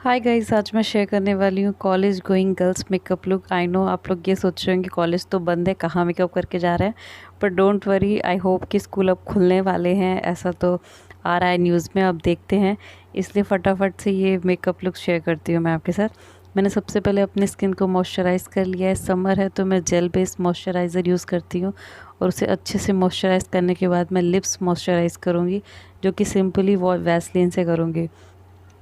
Hi guys, आज मैं share करने वाली हूँ college going girls makeup look. I know आप लोग ये सोच रहे होंगे कॉलेज तो बंद है, कहाँ मेकअप करके जा रहे हैं। पर डोंट वरी, आई होप कि स्कूल अब खुलने वाले हैं, ऐसा तो आ रहा है न्यूज़ में। अब देखते हैं, इसलिए फटाफट से ये मेकअप लुक शेयर करती हूँ मैं आपके साथ। मैंने सबसे पहले अपनी स्किन को मॉइस्चराइज़ कर लिया है। समर है तो मैं जेल बेस्ड मॉइस्चराइज़र यूज़ करती हूँ और उसे अच्छे से मॉइस्चराइज़ करने के बाद मैं लिप्स मॉइस्चराइज़ करूँगी, जो कि सिंपली वो वैसलीन से करूँगी।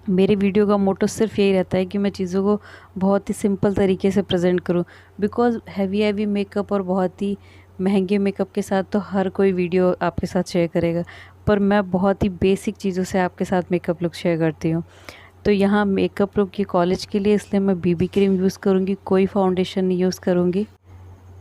मेरे वीडियो का मोटो सिर्फ यही रहता है कि मैं चीज़ों को बहुत ही सिंपल तरीके से प्रेजेंट करूं, बिकॉज़ हैवी मेकअप और बहुत ही महंगे मेकअप के साथ तो हर कोई वीडियो आपके साथ शेयर करेगा, पर मैं बहुत ही बेसिक चीज़ों से आपके साथ मेकअप लुक शेयर करती हूँ। तो यहाँ मेकअप लुक ये कॉलेज के लिए, इसलिए मैं बीबी क्रीम यूज़ करूँगी, कोई फाउंडेशन नहीं यूज़ करूँगी।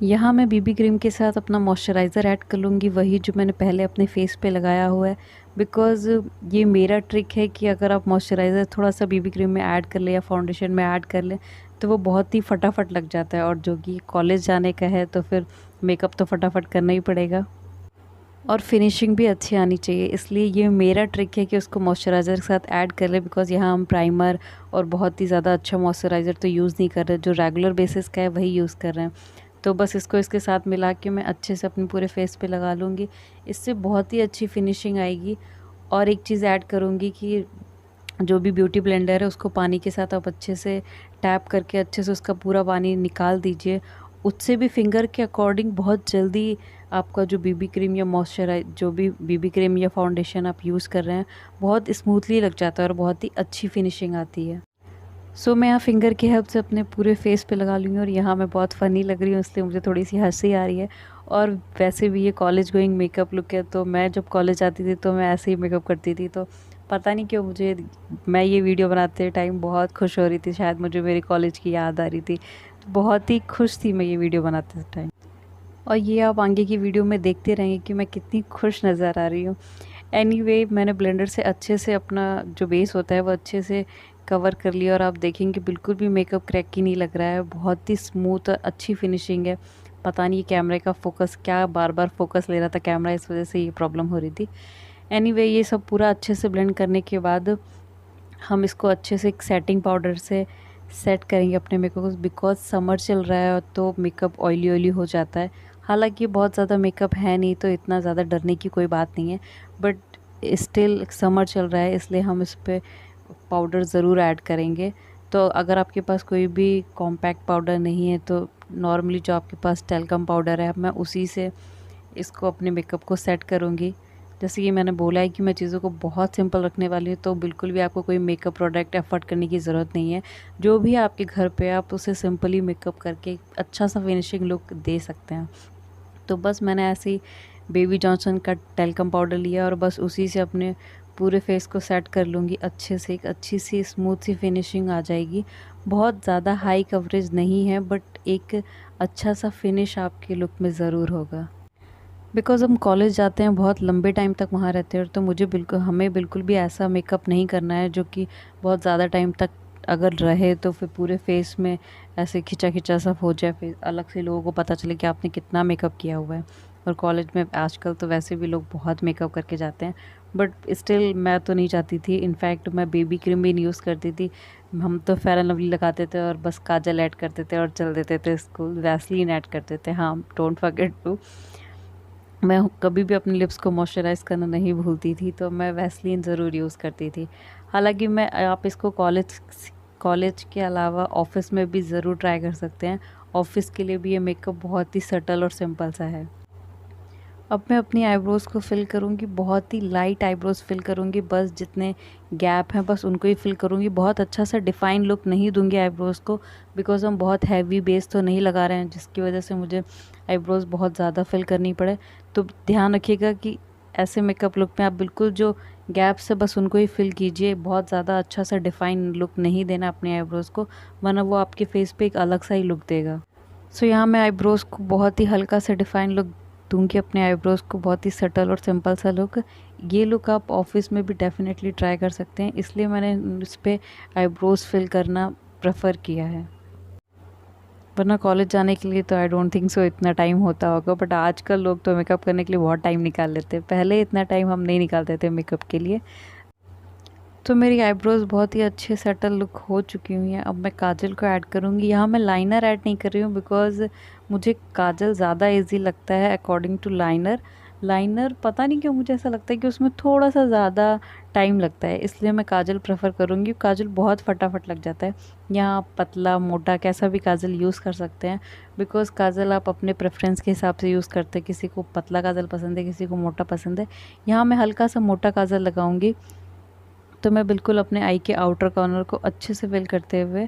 यहाँ मैं बीबी क्रीम के साथ अपना मॉइस्चराइज़र ऐड कर लूँगी, वही जो मैंने पहले अपने फेस पे लगाया हुआ है। बिकॉज़ ये मेरा ट्रिक है कि अगर आप मॉइस्चराइज़र थोड़ा सा बीबी क्रीम में ऐड कर लें या फाउंडेशन में ऐड कर लें तो वो बहुत ही फटाफट लग जाता है, और जो कि कॉलेज जाने का है तो फिर मेकअप तो फटाफट करना ही पड़ेगा और फिनिशिंग भी अच्छी आनी चाहिए। इसलिए ये मेरा ट्रिक है कि उसको मॉइस्चराइज़र के साथ ऐड कर ले, बिकॉज़ यहाँ हम प्राइमर और बहुत ही ज़्यादा अच्छा मॉइस्चराइज़र तो यूज़ नहीं कर रहे, जो रेगुलर बेसिस का है वही यूज़ कर रहे हैं। तो बस इसको इसके साथ मिला के मैं अच्छे से अपने पूरे फेस पे लगा लूँगी, इससे बहुत ही अच्छी फिनिशिंग आएगी। और एक चीज़ ऐड करूँगी कि जो भी ब्यूटी ब्लेंडर है उसको पानी के साथ आप अच्छे से टैप करके अच्छे से उसका पूरा पानी निकाल दीजिए। उससे भी फिंगर के अकॉर्डिंग बहुत जल्दी आपका जो बीबी क्रीम या जो भी बीबी क्रीम या फाउंडेशन आप यूज़ कर रहे हैं बहुत स्मूथली लग जाता है और बहुत ही अच्छी फिनिशिंग आती है। सो मैं यहाँ फिंगर की हेल्प से अपने पूरे फेस पे लगा लूँगी, और यहाँ मैं बहुत फ़नी लग रही हूँ इसलिए मुझे थोड़ी सी हंसी आ रही है। और वैसे भी ये कॉलेज गोइंग मेकअप लुक है, तो मैं जब कॉलेज जाती थी तो मैं ऐसे ही मेकअप करती थी। तो पता नहीं क्यों मैं ये वीडियो बनाते टाइम बहुत खुश हो रही थी, शायद मुझे मेरी कॉलेज की याद आ रही थी, तो बहुत ही खुश थी मैं ये वीडियो बनाते टाइम। और ये आप आगे की वीडियो में देखते रहेंगे कि मैं कितनी खुश नज़र आ रही हूँ। एनीवे, मैंने ब्लेंडर से अच्छे से अपना जो बेस होता है वो अच्छे से कवर कर लिया, और आप देखेंगे बिल्कुल भी मेकअप क्रैकी नहीं लग रहा है, बहुत ही स्मूथ और अच्छी फिनिशिंग है। पता नहीं कैमरे का फोकस क्या बार बार फोकस ले रहा था कैमरा, इस वजह से ये प्रॉब्लम हो रही थी। एनीवे, ये सब पूरा अच्छे से ब्लेंड करने के बाद हम इसको अच्छे से एक सेटिंग पाउडर से सेट करेंगे अपने मेकअप को, बिकॉज समर चल रहा है तो मेकअप ऑयली ऑयली हो जाता है। हालांकि बहुत ज़्यादा मेकअप है नहीं तो इतना ज़्यादा डरने की कोई बात नहीं है, बट स्टिल समर चल रहा है इसलिए हम इस पर पाउडर ज़रूर ऐड करेंगे। तो अगर आपके पास कोई भी कॉम्पैक्ट पाउडर नहीं है तो नॉर्मली जो आपके पास टेल्कम पाउडर है मैं उसी से इसको अपने मेकअप को सेट करूँगी। जैसे कि मैंने बोला है कि मैं चीज़ों को बहुत सिंपल रखने वाली हूँ, तो बिल्कुल भी आपको कोई मेकअप प्रोडक्ट एफर्ट करने की ज़रूरत नहीं है। जो भी है आपके घर पे आप उसे सिंपली मेकअप करके अच्छा सा फिनिशिंग लुक दे सकते हैं। तो बस मैंने ऐसे ही बेबी जॉनसन का टेल्कम पाउडर लिया और बस उसी से अपने पूरे फेस को सेट कर लूँगी अच्छे से। एक अच्छी सी स्मूथ सी फिनिशिंग आ जाएगी। बहुत ज़्यादा हाई कवरेज नहीं है, बट एक अच्छा सा फिनिश आपके लुक में ज़रूर होगा। बिकॉज़ हम कॉलेज जाते हैं, बहुत लंबे टाइम तक वहाँ रहते हैं, तो हमें बिल्कुल भी ऐसा मेकअप नहीं करना है जो कि बहुत ज़्यादा टाइम तक अगर रहे तो फिर पूरे फेस में ऐसे खिंचा खिंचा सा हो जाए, फिर अलग से लोगों को पता चले कि आपने कितना मेकअप किया हुआ है। और कॉलेज में आजकल तो वैसे भी लोग बहुत मेकअप करके जाते हैं, बट स्टिल मैं तो नहीं चाहती थी। इनफैक्ट मैं बेबी क्रीम भी नहीं यूज़ करती थी, हम तो फेयर एंड लवली लगाते थे और बस काजल ऐड करते थे और चल देते थे स्कूल। वैसलीन ऐड करते थे, हाँ, डोंट फॉरगेट टू। मैं कभी भी अपने लिप्स को मॉइस्चराइज़ करना नहीं भूलती थी, तो मैं वैसलीन ज़रूर यूज़ करती थी। हालांकि मैं आप इसको कॉलेज के अलावा ऑफ़िस में भी ज़रूर ट्राई कर सकते हैं। ऑफ़िस के लिए भी ये मेकअप बहुत ही सटल और सिंपल सा है। अब मैं अपनी आईब्रोज़ को फ़िल करूँगी, बहुत ही लाइट आईब्रोज़ फ़िल करूँगी, बस जितने गैप हैं बस उनको ही फ़िल करूँगी। बहुत अच्छा सा डिफ़ाइन लुक नहीं दूँगी आईब्रोज़ को, बिकॉज़ हम बहुत हैवी बेस तो नहीं लगा रहे हैं जिसकी वजह से मुझे आईब्रोज़ बहुत ज़्यादा फ़िल करनी पड़े। तो ध्यान रखिएगा कि ऐसे मेकअप लुक में आप बिल्कुल जो गैप्स है बस उनको ही फ़िल कीजिए। बहुत ज़्यादा अच्छा सा डिफ़ाइन लुक नहीं देना अपने आईब्रोज़ को, वरना वो आपके फ़ेस पे एक अलग सा ही लुक देगा। सो यहाँ मैं आईब्रोज़ को बहुत ही हल्का सा डिफ़ाइन लुक दूंगी, अपने आईब्रोज़ को बहुत ही सटल और सिंपल सा लुक। ये लुक आप ऑफिस में भी डेफिनेटली ट्राई कर सकते हैं, इसलिए मैंने इस पर आईब्रोज़ फिल करना प्रेफर किया है। वरना कॉलेज जाने के लिए तो आई डोंट थिंक सो इतना टाइम होता होगा, बट आजकल लोग तो मेकअप करने के लिए बहुत टाइम निकाल लेते हैं। पहले इतना टाइम हम नहीं निकालते थे मेकअप के लिए। तो मेरी आईब्रोज़ बहुत ही अच्छे सेटल लुक हो चुकी हुई हैं। अब मैं काजल को ऐड करूँगी। यहाँ मैं लाइनर ऐड नहीं कर रही हूँ बिकॉज़ मुझे काजल ज़्यादा ईज़ी लगता है अकॉर्डिंग टू लाइनर। लाइनर पता नहीं क्यों मुझे ऐसा लगता है कि उसमें थोड़ा-सा ज़्यादा टाइम लगता है, इसलिए मैं काजल प्रेफ़र करूँगी। काजल बहुत फटाफट लग जाता है। यहाँ आप पतला, मोटा कैसा भी काजल यूज़ कर सकते हैं बिकॉज़ काजल आप अपने प्रेफ़रेंस के हिसाब से यूज़ करते हैं। किसी को पतला काजल पसंद है, किसी को मोटा पसंद है। यहाँ मैं हल्का-सा मोटा काजल लगाऊँगी। तो मैं बिल्कुल अपने आई के आउटर कॉर्नर को अच्छे से फिल करते हुए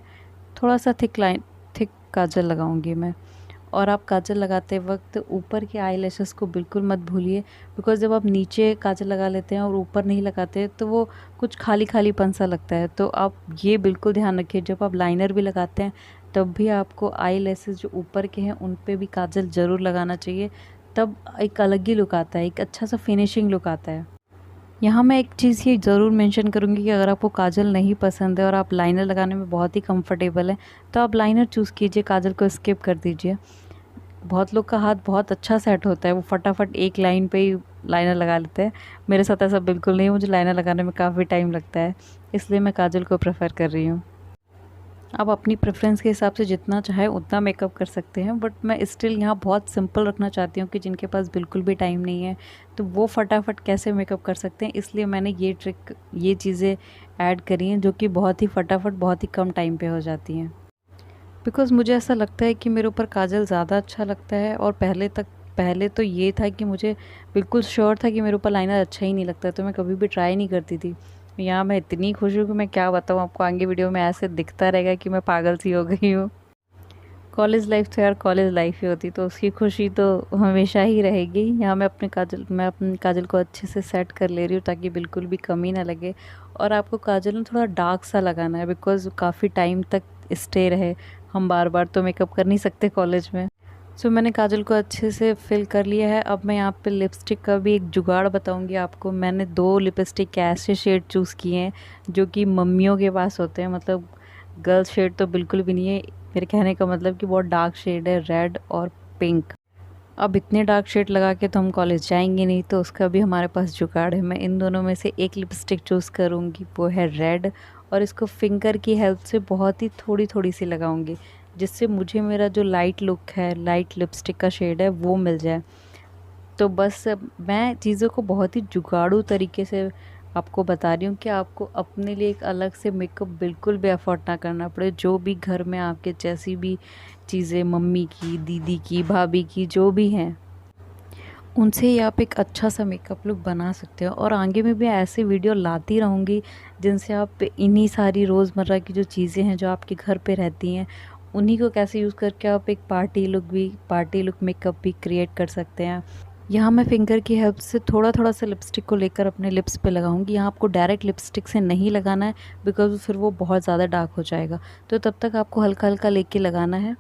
थोड़ा-सा थिक काजल लगाऊंगी मैं। और आप काजल लगाते वक्त ऊपर के आई लैशेस को बिल्कुल मत भूलिए बिकॉज़ जब आप नीचे काजल लगा लेते हैं और ऊपर नहीं लगाते तो वो कुछ खाली-खालीपन सा लगता है। तो आप ये बिल्कुल ध्यान रखिए, जब आप लाइनर भी लगाते हैं तब भी आपको आई लैशेस जो ऊपर के हैं उन पे भी काजल ज़रूर लगाना चाहिए। तब एक अलग ही लुक आता है, एक अच्छा-सा फिनिशिंग लुक आता है। यहाँ मैं एक चीज़ ये ज़रूर मेंशन करूँगी कि अगर आपको काजल नहीं पसंद है और आप लाइनर लगाने में बहुत ही कंफर्टेबल हैं, तो आप लाइनर चूज़ कीजिए, काजल को स्किप कर दीजिए। बहुत लोग का हाथ बहुत अच्छा सेट होता है, वो फटाफट एक लाइन पे ही लाइनर लगा लेते हैं। मेरे साथ ऐसा बिल्कुल नहीं है, मुझे लाइनर लगाने में काफ़ी टाइम लगता है, इसलिए मैं काजल को प्रेफर कर रही हूँ। आप अपनी प्रेफरेंस के हिसाब से जितना चाहे उतना मेकअप कर सकते हैं, बट मैं स्टिल यहाँ बहुत सिंपल रखना चाहती हूँ कि जिनके पास बिल्कुल भी टाइम नहीं है तो वो फटाफट कैसे मेकअप कर सकते हैं, इसलिए मैंने ये चीज़ें ऐड करी हैं जो कि बहुत ही फटाफट बहुत ही कम टाइम पे हो जाती हैं। बिकॉज़ मुझे ऐसा लगता है कि मेरे ऊपर काजल ज़्यादा अच्छा लगता है और पहले तो ये था कि मुझे बिल्कुल श्योर था कि मेरे ऊपर लाइनर अच्छा ही नहीं लगता, तो मैं कभी भी ट्राई नहीं करती थी। यहाँ मैं इतनी खुश हूँ कि मैं क्या बताऊँ आपको, आगे वीडियो में ऐसे दिखता रहेगा कि मैं पागल सी हो गई हूँ। कॉलेज लाइफ तो यार कॉलेज लाइफ ही होती, तो उसकी खुशी तो हमेशा ही रहेगी। यहाँ मैं अपने काजल को अच्छे से सेट कर ले रही हूँ ताकि बिल्कुल भी कमी ना लगे। और आपको काजल ना थोड़ा डार्क सा लगाना है बिकॉज़ काफ़ी टाइम तक स्टे रहे। हम बार बार तो मेकअप कर नहीं सकते कॉलेज में। सो मैंने काजल को अच्छे से फिल कर लिया है। अब मैं यहाँ पे लिपस्टिक का भी एक जुगाड़ बताऊंगी आपको। मैंने 2 लिपस्टिक ऐसे शेड चूज़ किए हैं जो कि मम्मियों के पास होते हैं, मतलब गर्ल्स शेड तो बिल्कुल भी नहीं है। मेरे कहने का मतलब कि बहुत डार्क शेड है, रेड और पिंक। अब इतने डार्क शेड लगा के तो हम कॉलेज जाएंगे नहीं, तो उसका भी हमारे पास जुगाड़ है। मैं इन दोनों में से एक लिपस्टिक चूज़ करूँगी, वो है रेड, और इसको फिंगर की हेल्प से बहुत ही थोड़ी थोड़ी सी लगाऊंगी जिससे मुझे मेरा जो लाइट लुक है, लाइट लिपस्टिक का शेड है वो मिल जाए। तो बस मैं चीज़ों को बहुत ही जुगाड़ू तरीके से आपको बता रही हूँ कि आपको अपने लिए एक अलग से मेकअप बिल्कुल भी एफर्ट ना करना पड़े। जो भी घर में आपके जैसी भी चीज़ें, मम्मी की, दीदी की, भाभी की, जो भी हैं, उनसे ही आप एक अच्छा सा मेकअप लुक बना सकते हो। और आगे में भी ऐसे वीडियो लाती रहूँगी जिनसे आप इन्हीं सारी रोज़मर्रा की जो चीज़ें हैं जो आपके घर पे रहती हैं, उन्हीं को कैसे यूज़ करके आप एक पार्टी लुक मेकअप भी क्रिएट कर सकते हैं। यहाँ मैं फिंगर की हेल्प से थोड़ा थोड़ा सा लिपस्टिक को लेकर अपने लिप्स पे लगाऊंगी। यहाँ आपको डायरेक्ट लिपस्टिक से नहीं लगाना है बिकॉज फिर वो बहुत ज़्यादा डार्क हो जाएगा। तो तब तक आपको हल्का हल्का लेके लगाना है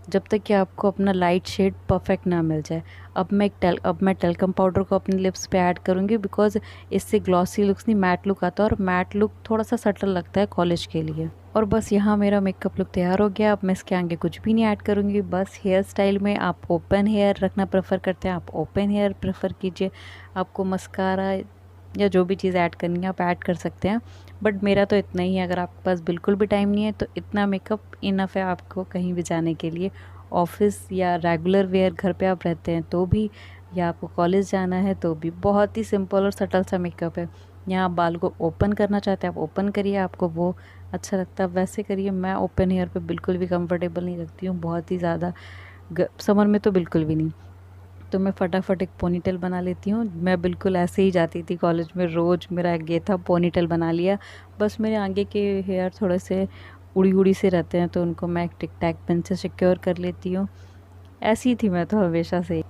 जब तक कि आपको अपना लाइट शेड परफेक्ट ना मिल जाए। अब मैं टेल्कम पाउडर को अपने लिप्स पे ऐड करूँगी बिकॉज इससे ग्लॉसी लुक्स नहीं, मैट लुक आता है, और मैट लुक थोड़ा सा सटल लगता है कॉलेज के लिए। और बस यहाँ मेरा मेकअप लुक तैयार हो गया। अब मैं इसके आगे कुछ भी नहीं ऐड करूँगी। बस हेयर स्टाइल में आप ओपन हेयर रखना प्रेफर करते हैं, आप ओपन हेयर प्रेफर कीजिए। आपको मस्कारा या जो भी चीज़ ऐड करनी है आप ऐड कर सकते हैं, बट मेरा तो इतना ही है। अगर आपके पास बिल्कुल भी टाइम नहीं है तो इतना मेकअप इनफ है आपको कहीं भी जाने के लिए। ऑफिस या रेगुलर वेयर घर पे आप रहते हैं तो भी, या आपको कॉलेज जाना है तो भी, बहुत ही सिंपल और सटल सा मेकअप है। यहाँ आप बाल को ओपन करना चाहते हैं आप ओपन करिए, आपको वो अच्छा लगता है वैसे करिए। मैं ओपन हेयर पे बिल्कुल भी कंफर्टेबल नहीं लगती हूँ, बहुत ही ज़्यादा समर में तो बिल्कुल भी नहीं। तो मैं फटाफट एक पोनीटेल बना लेती हूँ। मैं बिल्कुल ऐसे ही जाती थी कॉलेज में, रोज़ मेरा ये था पोनीटेल बना लिया। बस मेरे आगे के हेयर थोड़े से उड़ी उड़ी से रहते हैं तो उनको मैं एक टिक टैक पेन से सिक्योर कर लेती हूँ। ऐसी थी मैं तो हमेशा से।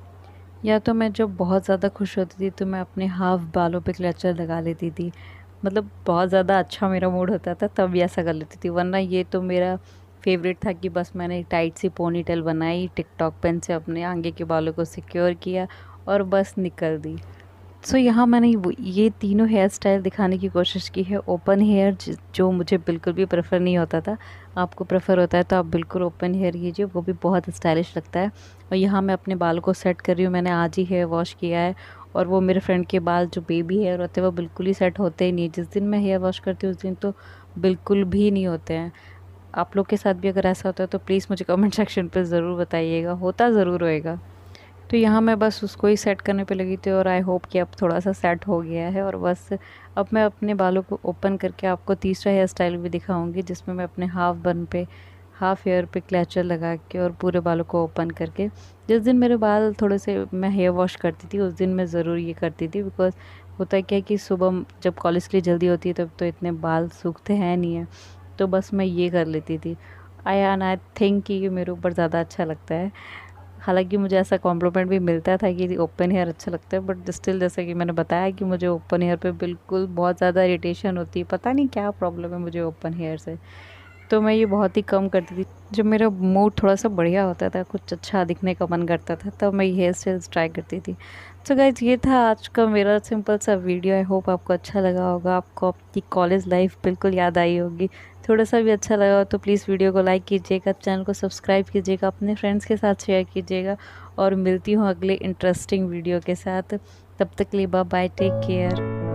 या तो मैं जब बहुत ज़्यादा खुश होती थी तो मैं अपने हाफ बालों पे क्लचर लगा लेती थी, मतलब बहुत ज़्यादा अच्छा मेरा मूड होता था तब भी ऐसा कर लेती थी। वरना ये तो मेरा फेवरेट था कि बस मैंने टाइट सी पोनीटेल बनाई, टिकटॉक पेन से अपने आगे के बालों को सिक्योर किया और बस निकल दी। सो यहाँ मैंने ये तीनों हेयर स्टाइल दिखाने की कोशिश की है। ओपन हेयर जो मुझे बिल्कुल भी प्रेफर नहीं होता था, आपको प्रेफर होता है तो आप बिल्कुल ओपन हेयर कीजिए, वो भी बहुत स्टाइलिश लगता है। और यहाँ मैं अपने बाल को सेट कर रही हूँ, मैंने आज ही हेयर वॉश किया है और वो मेरे फ्रेंड के बाल जो बेबी हेयर होते हैं वो बिल्कुल ही सेट होते ही नहीं। जिस दिन मैं हेयर वॉश करती हूँ उस दिन तो बिल्कुल भी नहीं होते हैं। आप लोग के साथ भी अगर ऐसा होता है तो प्लीज़ मुझे कमेंट सेक्शन पे ज़रूर बताइएगा, होता ज़रूर होएगा। तो यहाँ मैं बस उसको ही सेट करने पे लगी थी और आई होप कि अब थोड़ा सा सेट हो गया है। और बस अब मैं अपने बालों को ओपन करके आपको तीसरा हेयर स्टाइल भी दिखाऊंगी, जिसमें मैं अपने हाफ बन पे, हाफ हेयर पे क्लचर लगा के और पूरे बालों को ओपन करके, जिस दिन मेरे बाल थोड़े से मैं हेयर वॉश करती थी उस दिन मैं ज़रूर ये करती थी। बिकॉज होता है क्या है कि सुबह जब कॉलेज के लिए जल्दी होती है तब तो इतने बाल सूखते हैं नहीं है, तो बस मैं ये कर लेती थी। आई थिंक कि ये मेरे ऊपर ज़्यादा अच्छा लगता है। हालांकि मुझे ऐसा कॉम्प्लीमेंट भी मिलता था कि ओपन हेयर अच्छा लगता है, बट स्टिल जैसा कि मैंने बताया कि मुझे ओपन हेयर पे बिल्कुल बहुत ज़्यादा इरिटेशन होती है, पता नहीं क्या प्रॉब्लम है मुझे ओपन हेयर से। तो मैं ये बहुत ही कम करती थी। जब मेरा मूड थोड़ा सा बढ़िया होता था, कुछ अच्छा दिखने का मन करता था, तब मैं हेयर स्टाइल्स ट्राई करती थी। तो गाइज ये था आज का मेरा सिंपल सा वीडियो। आई होप आपको अच्छा लगा होगा, आपको आपकी कॉलेज लाइफ बिल्कुल याद आई होगी। थोड़ा सा भी अच्छा लगा हो तो प्लीज़ वीडियो को लाइक कीजिएगा, चैनल को सब्सक्राइब कीजिएगा, अपने फ्रेंड्स के साथ शेयर कीजिएगा। और मिलती हूँ अगले इंटरेस्टिंग वीडियो के साथ। तब तक के लिए बाय बाय, टेक केयर।